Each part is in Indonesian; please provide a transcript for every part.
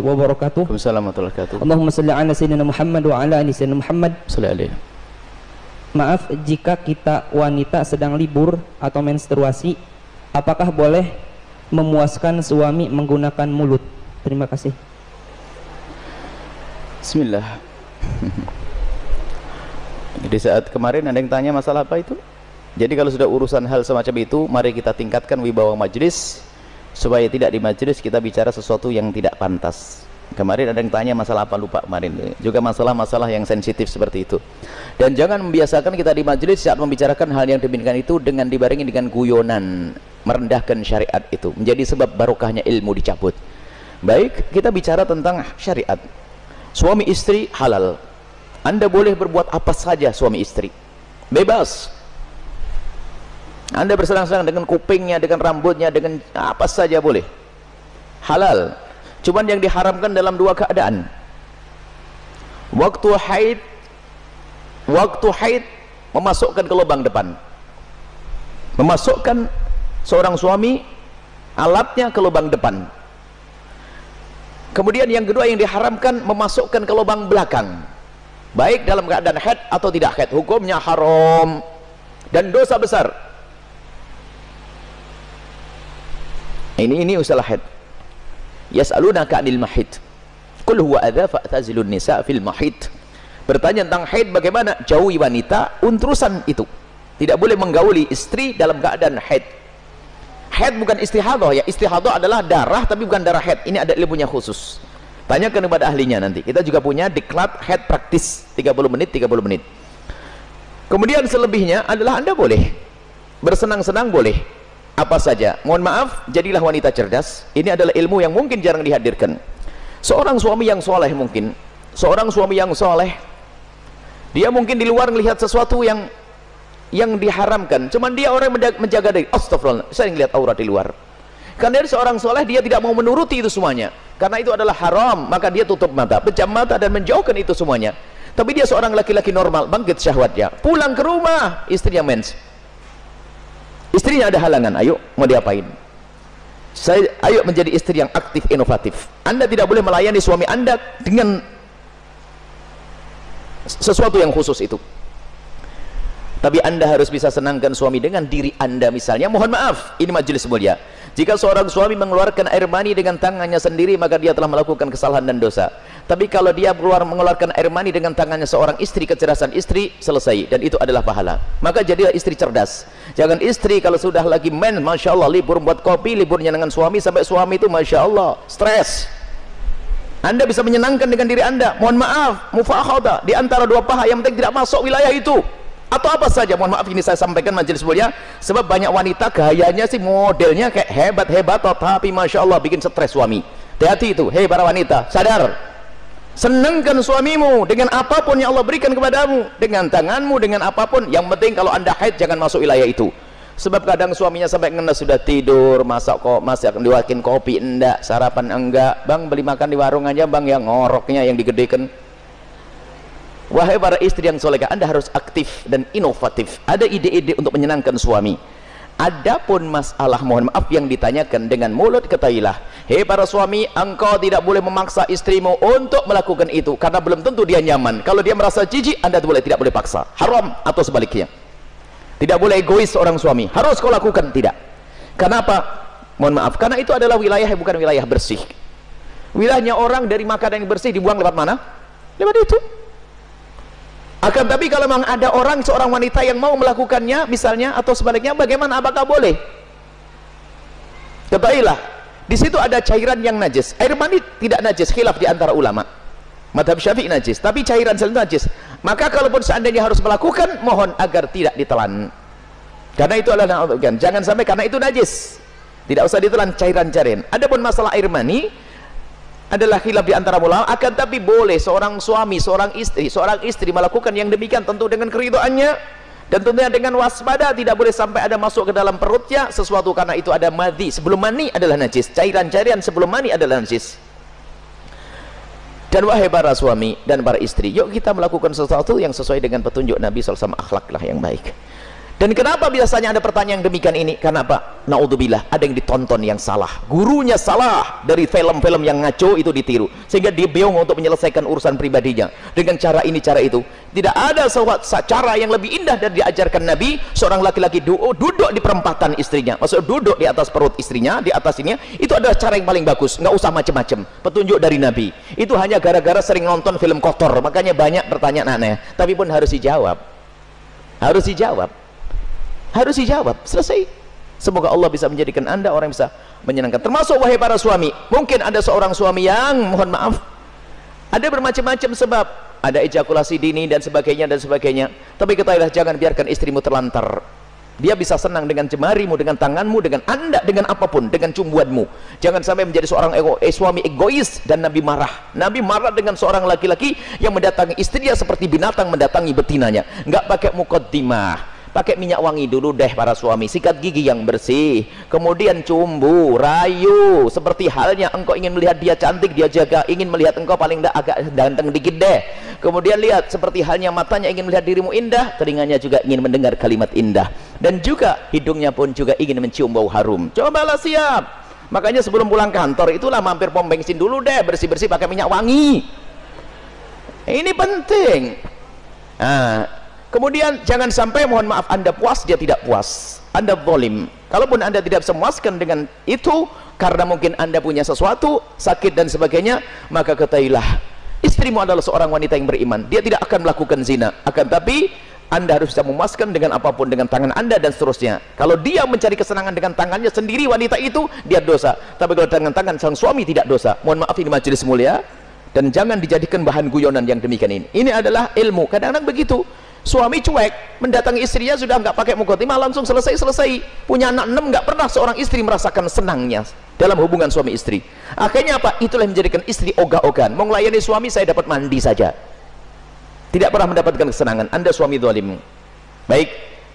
warahmatullahi wabarakatuh. Waalaikumsalam warahmatullahi wabarakatuh. Allahumma salli ala sayyidina Muhammad wa ala ali sayyidina Muhammad. Sallallahu. Maaf jika kita wanita sedang libur atau menstruasi, apakah boleh memuaskan suami menggunakan mulut? Terima kasih. Bismillah. Di saat kemarin ada yang tanya masalah apa itu? Jadi kalau sudah urusan hal semacam itu, mari kita tingkatkan wibawa majlis, supaya tidak di majlis kita bicara sesuatu yang tidak pantas. Kemarin ada yang tanya masalah apa, lupa kemarin. Juga masalah-masalah yang sensitif seperti itu. Dan jangan membiasakan kita di majlis saat membicarakan hal yang demikian itu dengan dibarengi dengan guyonan, merendahkan syariat itu. Menjadi sebab barokahnya ilmu dicabut. Baik, kita bicara tentang syariat. Suami istri halal. Anda boleh berbuat apa saja suami istri. Bebas. Anda bersenang-senang dengan kupingnya, dengan rambutnya, dengan apa saja boleh. Halal. Cuman yang diharamkan dalam dua keadaan. Waktu haid memasukkan ke lubang depan. Memasukkan seorang suami alatnya ke lubang depan. Kemudian yang kedua yang diharamkan memasukkan ke lubang belakang. Baik dalam keadaan haid atau tidak haid, hukumnya haram dan dosa besar. Ini usalah haid. Yas'alunaka 'anil mahid. Qul huwa adza fa'tazilun nisa fil mahid. Bertanya tentang haid, bagaimana? Jauhi wanita untrusan itu. Tidak boleh menggauli istri dalam keadaan haid. Haid bukan istihadah ya. Istihadah adalah darah tapi bukan darah haid. Ini ada ilmunya khusus. Tanyakan kepada ahlinya nanti. Kita juga punya diklat haid praktis 30 menit 30 menit. Kemudian selebihnya adalah Anda boleh bersenang-senang, boleh apa saja. Mohon maaf, jadilah wanita cerdas. Ini adalah ilmu yang mungkin jarang dihadirkan. Seorang suami yang soleh mungkin, seorang suami yang soleh, dia mungkin di luar melihat sesuatu yang diharamkan. Cuman dia orang menjaga diri. Astagfirullah, saya ngelihat aurat di luar. Karena dari seorang soleh, dia tidak mau menuruti itu semuanya. Karena itu adalah haram, maka dia tutup mata, pejam mata dan menjauhkan itu semuanya. Tapi dia seorang laki-laki normal, bangkit syahwatnya. Pulang ke rumah, istrinya mens. Istrinya ada halangan, ayo mau diapain? Ayo menjadi istri yang aktif, inovatif. Anda tidak boleh melayani suami Anda dengan sesuatu yang khusus itu. Tapi Anda harus bisa senangkan suami dengan diri Anda misalnya. Mohon maaf, ini majelis mulia. Jika seorang suami mengeluarkan air mani dengan tangannya sendiri, maka dia telah melakukan kesalahan dan dosa. Tapi kalau dia mengeluarkan air mani dengan tangannya seorang istri, kecerdasan istri, selesai. Dan itu adalah pahala. Maka jadilah istri cerdas. Jangan istri kalau sudah lagi Masya Allah, libur buat kopi, liburnya dengan suami, sampai suami itu Masya Allah, stres. Anda bisa menyenangkan dengan diri Anda. Mohon maaf, mufakhadah di antara dua paha yang penting tidak masuk wilayah itu. Atau apa saja, mohon maaf ini saya sampaikan majelis mulia, sebab banyak wanita gayanya sih modelnya kayak hebat-hebat, tapi Masya Allah bikin stres suami. Hati-hati itu, hei para wanita, sadar. Senangkan suamimu dengan apapun yang Allah berikan kepadamu, dengan tanganmu, dengan apapun. Yang penting kalau Anda haid jangan masuk wilayah itu. Sebab kadang suaminya sampai ngenes sudah tidur, masak akan diwakin kopi enggak, sarapan enggak. Bang beli makan di warung aja bang, yang ngoroknya yang digedekan. Wahai para istri yang solehah, Anda harus aktif dan inovatif. Ada ide-ide untuk menyenangkan suami. Adapun masalah mohon maaf yang ditanyakan dengan mulut, ketahuilah, hei para suami, engkau tidak boleh memaksa istrimu untuk melakukan itu karena belum tentu dia nyaman. Kalau dia merasa jijik, Anda tidak boleh paksa. Haram atau sebaliknya. Tidak boleh egois seorang suami. Harus kau lakukan, tidak. Kenapa? Mohon maaf, karena itu adalah wilayah yang bukan wilayah bersih. Wilayahnya orang dari makanan yang bersih dibuang lewat mana? Lewat itu. Akan tapi kalau memang ada seorang wanita yang mau melakukannya misalnya atau sebaliknya, bagaimana, apakah boleh? Ketahuilah, di situ ada cairan yang najis. Air mani tidak najis, khilaf di antara ulama. Madhab Syafi'i najis, tapi cairan selalu najis. Maka kalaupun seandainya harus melakukan, mohon agar tidak ditelan. Karena itu adalah jangan sampai karena itu najis. Tidak usah ditelan cairan-cairan. Adapun masalah air mani adalah khilaf di antara ulama, akan tapi boleh seorang suami, seorang istri melakukan yang demikian tentu dengan keridhaannya dan tentunya dengan waspada. Tidak boleh sampai ada masuk ke dalam perutnya sesuatu, karena itu ada madhi. Sebelum mani adalah najis, cairan-cairan sebelum mani adalah najis. Dan wahai para suami dan para istri, yuk kita melakukan sesuatu yang sesuai dengan petunjuk Nabi SAW, akhlaklah yang baik. Dan kenapa biasanya ada pertanyaan demikian ini? Karena apa? Naudzubillah, ada yang ditonton yang salah, gurunya salah, dari film-film yang ngaco itu ditiru, sehingga dia bingung untuk menyelesaikan urusan pribadinya dengan cara ini cara itu. Tidak ada cara yang lebih indah dari diajarkan Nabi. Seorang laki-laki duduk di perempatan istrinya, maksud duduk di atas perut istrinya, di atas ini, itu adalah cara yang paling bagus. Nggak usah macam-macam, petunjuk dari Nabi. Itu hanya gara-gara sering nonton film kotor, makanya banyak pertanyaan aneh. Tapi pun harus dijawab, harus dijawab, harus dijawab, selesai. Semoga Allah bisa menjadikan Anda orang yang bisa menyenangkan. Termasuk wahai para suami, mungkin ada seorang suami yang, mohon maaf, ada bermacam-macam sebab, ada ejakulasi dini dan sebagainya dan sebagainya. Tapi ketahuilah, jangan biarkan istrimu terlantar. Dia bisa senang dengan jemarimu, dengan tanganmu, dengan Anda, dengan apapun, dengan cumbuanmu. Jangan sampai menjadi seorang suami egois. Dan Nabi marah. Nabi marah dengan seorang laki-laki yang mendatangi istrinya seperti binatang mendatangi betinanya. Nggak pakai muqaddimah, pakai minyak wangi dulu deh para suami, sikat gigi yang bersih, kemudian cumbu, rayu, seperti halnya engkau ingin melihat dia cantik, dia jaga, ingin melihat engkau paling tidak agak ganteng dikit deh. Kemudian lihat, seperti halnya matanya ingin melihat dirimu indah, telinganya juga ingin mendengar kalimat indah, dan juga hidungnya pun juga ingin mencium bau harum. Cobalah siap. Makanya sebelum pulang kantor itulah mampir pom bensin dulu deh, bersih-bersih pakai minyak wangi. Ini penting. Nah, kemudian jangan sampai, mohon maaf, Anda puas, dia tidak puas, Anda zalim. Kalaupun Anda tidak bisa memuaskan dengan itu karena mungkin Anda punya sesuatu, sakit dan sebagainya, maka ketahuilah, istrimu adalah seorang wanita yang beriman. Dia tidak akan melakukan zina, akan tapi Anda harus bisa memuaskan dengan apapun, dengan tangan Anda dan seterusnya. Kalau dia mencari kesenangan dengan tangannya sendiri, wanita itu, dia dosa. Tapi kalau dengan tangan sang suami, tidak dosa. Mohon maaf, ini majelis mulia, dan jangan dijadikan bahan guyonan yang demikian ini. Ini adalah ilmu. Kadang-kadang begitu, suami cuek, mendatangi istrinya sudah nggak pakai muqaddimah, langsung selesai. Punya anak 6, nggak pernah seorang istri merasakan senangnya dalam hubungan suami istri. Akhirnya apa? Itulah yang menjadikan istri ogah-ogahan. Mau melayani suami, saya dapat mandi saja, tidak pernah mendapatkan kesenangan. Anda suami zalim. Baik,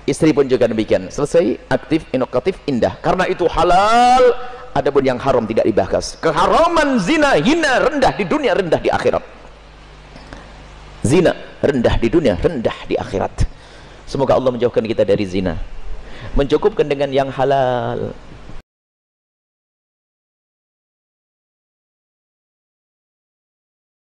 istri pun juga demikian. Selesai, aktif, inovatif, indah. Karena itu halal. Adapun yang haram tidak dibahas. Keharaman zina, hina, rendah di dunia, rendah di akhirat. Zina rendah di dunia, rendah di akhirat. Semoga Allah menjauhkan kita dari zina, mencukupkan dengan yang halal.